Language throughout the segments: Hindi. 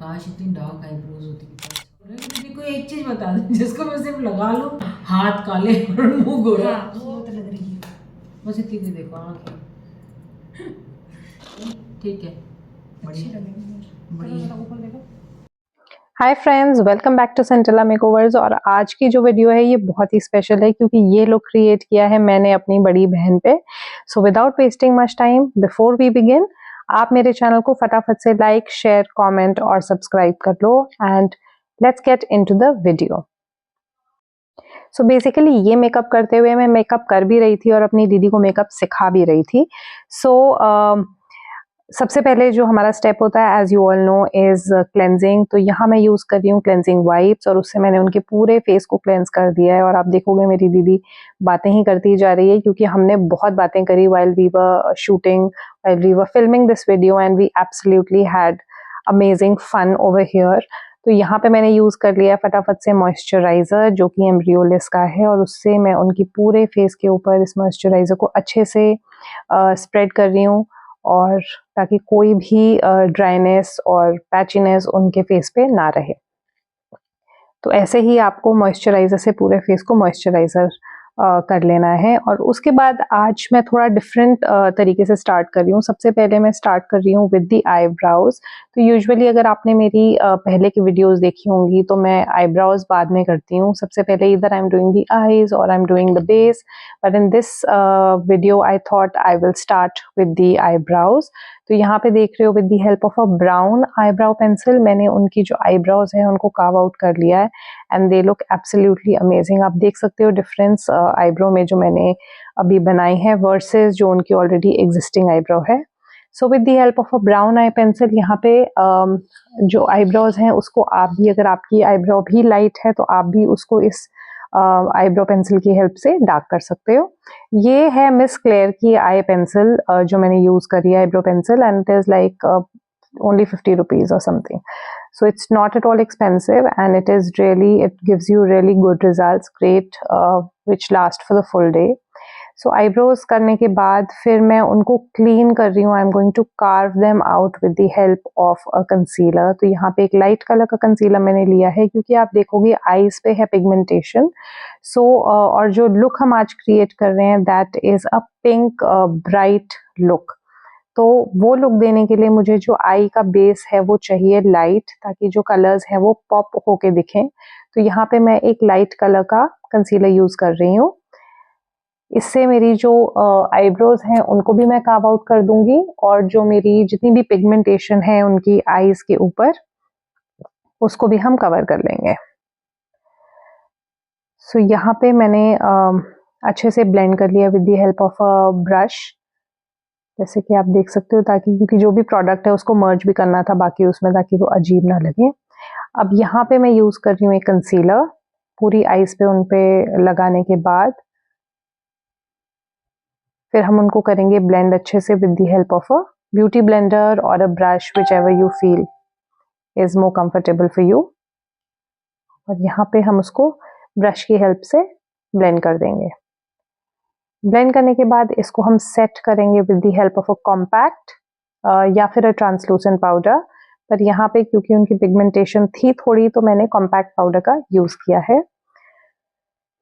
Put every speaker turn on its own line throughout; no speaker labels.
काश इतनी डार्क आईब्रोज होती दीदी को एक चीज बता दे जिसको मैं सिर्फ लगा लूं हाथ काले और मुंह गोरा।
हाँ वो तो लग रही है।
बस इतनी भी देखो आँखें ठीक है
अच्छी लगेगी।
बढ़िया।
ऊपर देखो।
Hi friends, welcome back to Centella makeovers. और आज की जो वीडियो है ये बहुत ही स्पेशल है क्योंकि ये लुक क्रिएट किया है मैंने अपनी बड़ी बहन पे। So without wasting much time, before we begin, आप मेरे चैनल को फटाफट से लाइक, शेयर, कमेंट और सब्सक्राइब कर लो and let's get into the video. So basically ये मेकअप करते हुए मैं मेकअप कर भी रही थी और अपनी दीदी को मेकअप सिखा भी रही थी। सबसे पहले जो हमारा स्टेप होता है as you all know is cleansing. तो यहाँ मैं यूज कर रही हूँ क्लेंजिंग वाइप्स और उससे मैंने उनके पूरे फेस को क्लेंस कर दिया है। और आप देखोगे मेरी दीदी बातें ही करती जा रही है क्योंकि हमने बहुत बातें करी while we were shooting, while we were filming this video and we absolutely had amazing fun over here। तो यहाँ पे मैंने यूज कर लिया फटाफट से मॉइस्चराइजर जो कि एम्ब्रियोलिस का है और उससे मैं उनकी पूरे फेस के ऊपर इस मॉइस्चराइजर को अच्छे से स्प्रेड कर रही हूँ और ताकि कोई भी ड्राइनेस और पैचीनेस उनके फेस पे ना रहे। तो ऐसे ही आपको मॉइस्चराइजर से पूरे फेस को मॉइस्चराइजर कर लेना है। और उसके बाद आज मैं थोड़ा डिफरेंट तरीके से स्टार्ट कर रही हूँ। सबसे पहले मैं स्टार्ट कर रही हूँ विद द आईब्राउज। तो यूजुअली अगर आपने मेरी पहले की वीडियोस देखी होंगी तो मैं आईब्राउज बाद में करती हूँ। सबसे पहले इधर I am doing the eyes और I am doing the base, but in this video I thought I will start with the eyebrows. तो यहाँ पे देख रहे हो with the help of a brown eyebrow pencil मैंने उनकी जो आईब्राउज है उनको कार्व आउट कर लिया है and they look absolutely amazing. आप देख सकते हो डिफरेंस आईब्रो में जो मैंने अभी बनाई है वर्सेस जो उनकी ऑलरेडी एग्जिस्टिंग आईब्रो है। So with the help of a brown I pencil यहाँ पे जो आईब्रोज हैं उसको आप भी, अगर आपकी आईब्रो भी लाइट है तो आप भी उसको इस आईब्रो पेंसिल की हेल्प से डार्क कर सकते हो। ये है मिस क्लेयर की आई पेंसिल जो मैंने यूज करी है eyebrow pencil and it is like only 50 rupees or something. So it's not at all expensive and it gives you really good results, great which last for the full day. So eyebrows करने के बाद फिर मैं उनको क्लीन कर रही हूँ। I am going to carve them out with the help of a concealer. तो यहाँ पे एक लाइट कलर का कंसीलर मैंने लिया है क्योंकि आप देखोगे आईज पे है पिगमेंटेशन। और जो लुक हम आज क्रिएट कर रहे हैं that is a pink bright look. तो वो लुक देने के लिए मुझे जो आई का बेस है वो चाहिए लाइट, ताकि जो कलर्स हैं वो पॉप होके दिखें। तो यहाँ पे मैं एक लाइट कलर का कंसीलर यूज कर रही हूँ। इससे मेरी जो आईब्रोज हैं उनको भी मैं कार्व आउट कर दूंगी और जो मेरी जितनी भी पिगमेंटेशन है उनकी आईज के ऊपर उसको भी हम कवर कर लेंगे। सो यहाँ पे मैंने अच्छे से ब्लेंड कर लिया with the help of a brush, जैसे कि आप देख सकते हो, ताकि क्योंकि जो भी प्रोडक्ट है उसको मर्ज भी करना था बाकी उसमें ताकि वो अजीब ना लगे। अब यहाँ पे मैं यूज कर रही हूँ एक कंसीलर पूरी आईज पे उन पे लगाने के बाद फिर हम उनको करेंगे ब्लेंड अच्छे से with the help of a beauty blender और a brush whichever you feel is more comfortable for you. और यहाँ पे हम उसको ब्रश की हेल्प से ब्लेंड कर देंगे। ब्लेंड करने के बाद इसको हम सेट करेंगे with the help of a compact या फिर अ ट्रांसलूसेंट पाउडर। पर यहाँ पे क्योंकि उनकी पिगमेंटेशन थी थोड़ी तो मैंने कॉम्पैक्ट पाउडर का यूज किया है।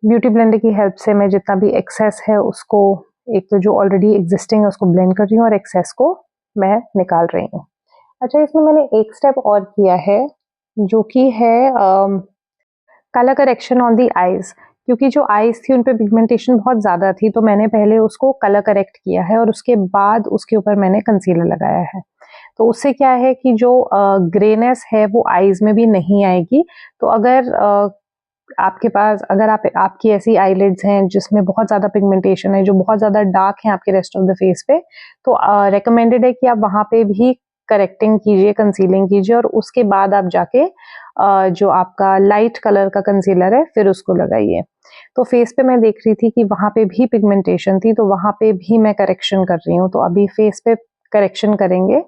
ब्यूटी ब्लेंडर की हेल्प से मैं जितना भी एक्सेस है उसको, एक तो जो ऑलरेडी एग्जिस्टिंग है उसको ब्लेंड कर रही हूँ और एक्सेस को मैं निकाल रही हूँ। अच्छा, इसमें मैंने एक स्टेप और किया है जो कि है colour correction on the eyes. क्योंकि जो आईज थी उन पे पिगमेंटेशन बहुत ज़्यादा थी तो मैंने पहले उसको कलर करेक्ट किया है और उसके बाद उसके ऊपर मैंने कंसीलर लगाया है। तो उससे क्या है कि जो ग्रेनेस है वो आईज में भी नहीं आएगी। तो अगर आपके पास, अगर आपकी ऐसी आईलिड्स हैं जिसमें बहुत ज़्यादा पिगमेंटेशन है, जो बहुत ज़्यादा डार्क है आपके रेस्ट ऑफ द फेस पे, तो रेकमेंडेड है कि आप वहाँ पे भी करेक्टिंग कीजिए, कंसीलिंग कीजिए और उसके बाद आप जाके जो आपका लाइट कलर का कंसीलर है फिर उसको लगाइए। तो फेस पे मैं देख रही थी कि वहाँ पे भी पिगमेंटेशन थी तो वहाँ पे भी मैं करेक्शन कर रही हूँ। तो अभी फेस पे करेक्शन करेंगे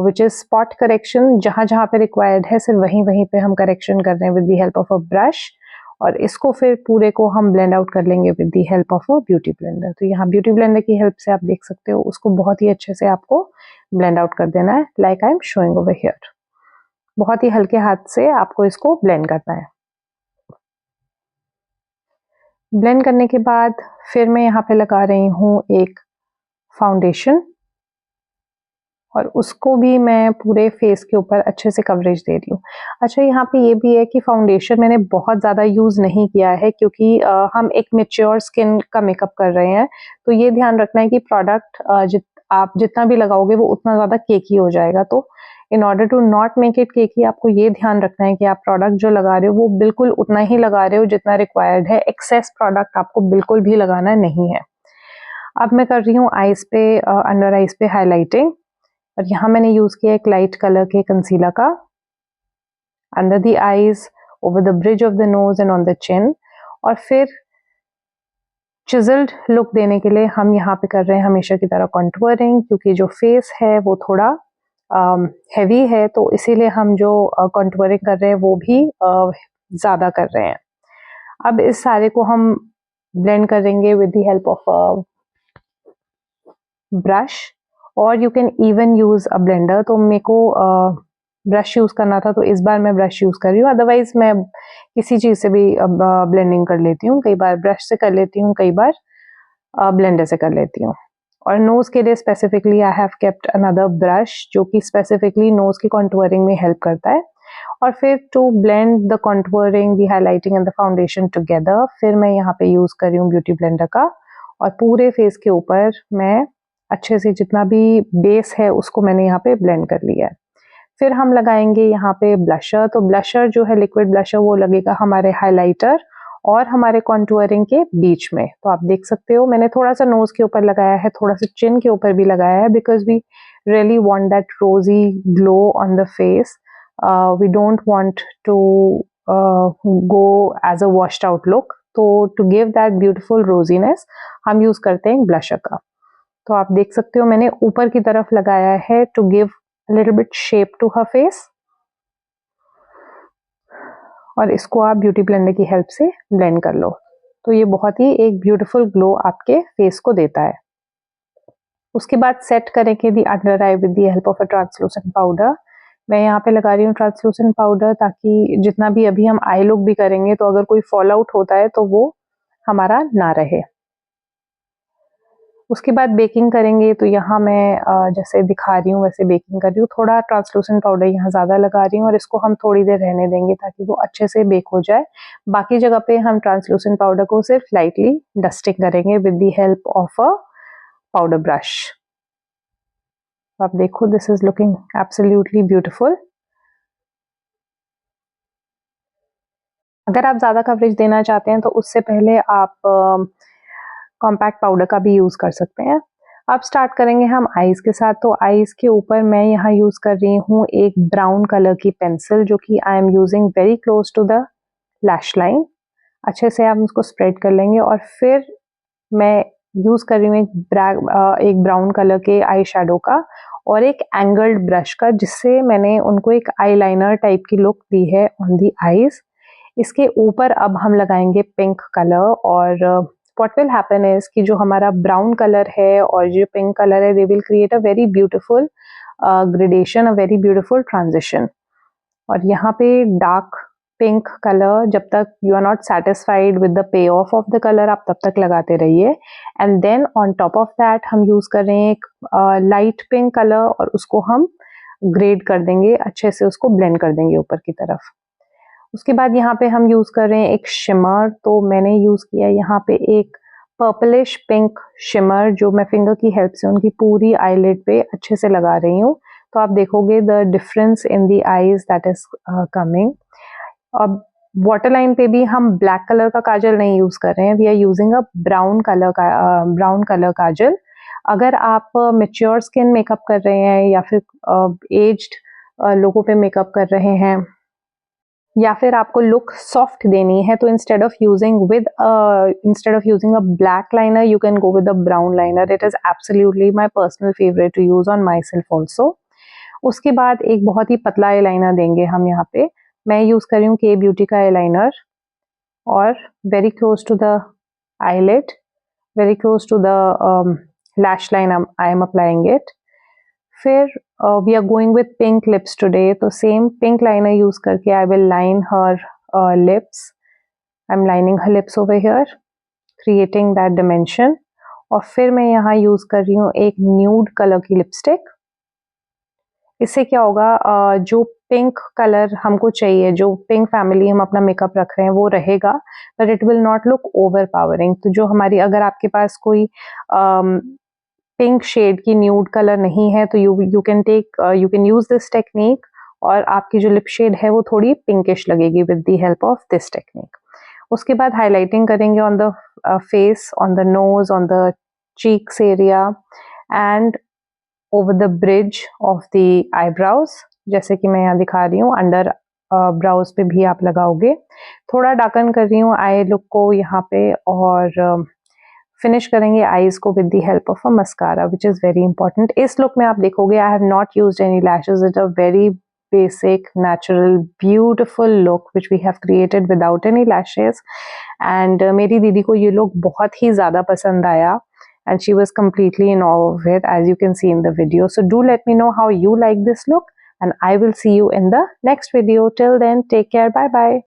विच इज स्पॉट करेक्शन। जहाँ जहाँ पे रिक्वायर्ड है सिर्फ वहीं वहीं पे हम करेक्शन कर रहे हैं with the help of a brush और इसको फिर पूरे को हम ब्लेंड आउट कर लेंगे with the help of a beauty blender. तो यहाँ ब्यूटी ब्लेंडर की हेल्प से आप देख सकते हो उसको बहुत ही अच्छे से आपको ब्लेंड आउट कर देना है like I am showing over here. बहुत ही हल्के हाथ से आपको इसको ब्लेंड करना है। ब्लेंड करने के बाद फिर मैं यहाँ पे लगा रही हूँ एक फाउंडेशन और उसको भी मैं पूरे फेस के ऊपर अच्छे से कवरेज दे रही हूँ। अच्छा, यहाँ पे ये भी है कि फाउंडेशन मैंने बहुत ज़्यादा यूज़ नहीं किया है क्योंकि हम एक मैच्योर स्किन का मेकअप कर रहे हैं, तो ये ध्यान रखना है कि प्रोडक्ट आप जितना भी लगाओगे वो उतना ज़्यादा केकी हो जाएगा। तो in order to not make it cakey आपको ये ध्यान रखना है कि आप प्रोडक्ट जो लगा रहे हो वो बिल्कुल उतना ही लगा रहे हो जितना रिक्वायर्ड है। एक्सेस प्रोडक्ट आपको बिल्कुल भी लगाना नहीं है। अब मैं कर रही हूँ आईज पे, अंडर आईज पे हाईलाइटिंग, और यहाँ मैंने यूज किया एक लाइट कलर के कंसीलर का under the eyes, over the bridge of the nose and on the chin. और फिर चिजल्ड लुक देने के लिए हम यहाँ पे कर रहे हैं हमेशा की तरह कॉन्टूरिंग, क्योंकि जो फेस है वो थोड़ा हैवी है, तो इसीलिए हम जो कॉन्टूरिंग कर रहे हैं वो भी ज़्यादा कर रहे हैं। अब इस सारे को हम ब्लेंड करेंगे with the help of brush, और you can even use a blender. तो मेरे को ब्रश यूज करना था तो इस बार मैं ब्रश यूज कर रही हूँ, अदरवाइज मैं किसी चीज से भी ब्लेंडिंग कर लेती हूँ। कई बार ब्रश से कर लेती हूँ, कई बार ब्लेंडर से कर लेती हूँ। और नोज के लिए specifically I have kept another brush जो कि स्पेसिफिकली नोज की कॉन्टूरिंग में हेल्प करता है। और फिर to blend the contouring, the highlighting and the foundation together, फिर मैं यहाँ पे यूज कर रही हूँ ब्यूटी ब्लेंडर का, और पूरे फेस के ऊपर मैं अच्छे से जितना भी बेस है उसको मैंने यहाँ पे ब्लेंड कर लिया है। फिर हम लगाएंगे यहाँ पे ब्लशर। तो ब्लशर जो है लिक्विड ब्लशर वो लगेगा हमारे हाइलाइटर और हमारे कॉन्टूरिंग के बीच में। तो आप देख सकते हो मैंने थोड़ा सा नोज के ऊपर लगाया है, थोड़ा सा चिन के ऊपर भी लगाया है, because we really want that rosy glow on the face. We don't want to go as a washed out look, तो to give that beautiful rosiness हम यूज करते हैं ब्लशर का। तो आप देख सकते हो मैंने ऊपर की तरफ लगाया है to give little bit shape to her face, और इसको आप ब्यूटी ब्लेंडर की हेल्प से ब्लेंड कर लो। तो ये बहुत ही एक ब्यूटीफुल ग्लो आपके फेस को देता है। उसके बाद सेट करेंगे the under eye with the help of a translucent powder. मैं यहाँ पे लगा रही हूँ ट्रांसलूसेंट पाउडर, ताकि जितना भी अभी हम आई लुक भी करेंगे तो अगर कोई फॉल आउट होता है तो वो हमारा ना रहे। उसके बाद बेकिंग करेंगे, तो यहाँ मैं जैसे दिखा रही हूँ वैसे बेकिंग कर रही हूँ। थोड़ा ट्रांसलूसेंट पाउडर यहाँ ज़्यादा लगा रही हूँ और इसको हम थोड़ी देर रहने देंगे ताकि वो अच्छे से बेक हो जाए। बाकी जगह पे हम ट्रांसलूसेंट पाउडर को सिर्फ लाइटली डस्टिंग करेंगे with the help of a powder brush. आप देखो this is looking absolutely beautiful. अगर आप ज़्यादा कवरेज देना चाहते हैं तो उससे पहले आप कॉम्पैक्ट पाउडर का भी यूज़ कर सकते हैं। अब स्टार्ट करेंगे हम आईज के साथ। तो आईज के ऊपर मैं यहाँ यूज़ कर रही हूँ एक ब्राउन कलर की पेंसिल, जो कि I am using very close to the lash line. अच्छे से आप उसको स्प्रेड कर लेंगे, और फिर मैं यूज़ कर रही हूँ एक ब्राउन कलर के आई शेडो का और एक एंगल्ड ब्रश का, जिससे मैंने उनको एक आईलाइनर टाइप की लुक दी है ऑन दी आईज। इसके ऊपर अब हम लगाएंगे पिंक कलर, और what will happen is कि जो हमारा ब्राउन कलर है और जो पिंक कलर है, they will create a very beautiful gradation, a very beautiful transition। और यहाँ पे डार्क पिंक कलर, जब तक you are not satisfied with the payoff of the colour, आप तब तक लगाते रहिए। And then on top of that हम यूज कर रहे हैं एक लाइट पिंक कलर, और उसको हम ग्रेड कर देंगे, अच्छे से उसको ब्लेंड कर देंगे ऊपर की तरफ। उसके बाद यहाँ पे हम यूज कर रहे हैं एक शिमर। तो मैंने यूज किया यहाँ पे एक पर्पलिश पिंक शिमर, जो मैं फिंगर की हेल्प से उनकी पूरी आईलिड पे अच्छे से लगा रही हूँ। तो आप देखोगे the difference in the eyes that is coming. अब वाटर लाइन पे भी हम ब्लैक कलर का काजल नहीं यूज कर रहे हैं, we are using a brown colour kajal. अगर आप मेच्योर स्किन मेकअप कर रहे हैं या फिर एज्ड लोगों पे मेकअप कर रहे हैं, या फिर आपको लुक सॉफ्ट देनी है, तो instead of using a black liner you can go with a brown liner. It is absolutely my personal favourite to use on my self also. उसके बाद एक बहुत ही पतला आई लाइनर देंगे हम यहाँ पे। मैं यूज कर रही हूँ के ब्यूटी का आई लाइनर, और very close to the eyelid, very close to the lash line I am applying it. फिर we are going with pink lips today, तो सेम पिंक लाइनर यूज करके I will line her lips. I am lining her lips over here, creating that dimension. और फिर मैं यहाँ यूज कर रही हूँ एक न्यूड कलर की लिपस्टिक. इससे क्या होगा, जो पिंक कलर हमको चाहिए, जो पिंक फैमिली हम अपना मेकअप रख रहे हैं वो रहेगा, but it will not look over powering. तो जो हमारी, अगर आपके पास कोई पिंक शेड की न्यूड कलर नहीं है तो you can use this technique, और आपकी जो लिप शेड है वो थोड़ी पिंकिश लगेगी with the help of this technique. उसके बाद हाईलाइटिंग करेंगे on the face, on the nose, on the cheeks area and over the bridge of the eyebrows, जैसे कि मैं यहाँ दिखा रही हूँ. अंडर ब्राउज पे भी आप लगाओगे. थोड़ा डार्कन कर रही हूँ आई लुक को यहाँ पे, और फिनिश करेंगे आईज को with the help of a mascara, which is very important. इस लुक में आप देखोगे I have not used any lashes. It a very basic, natural, beautiful look which we have created without any lashes. And मेरी दीदी को ये look बहुत ही ज़्यादा पसंद आया, and she was completely in awe of it, as you can see in the video. So do let me know how you like this look, and I will see you in the next video. Till then, take care. Bye bye.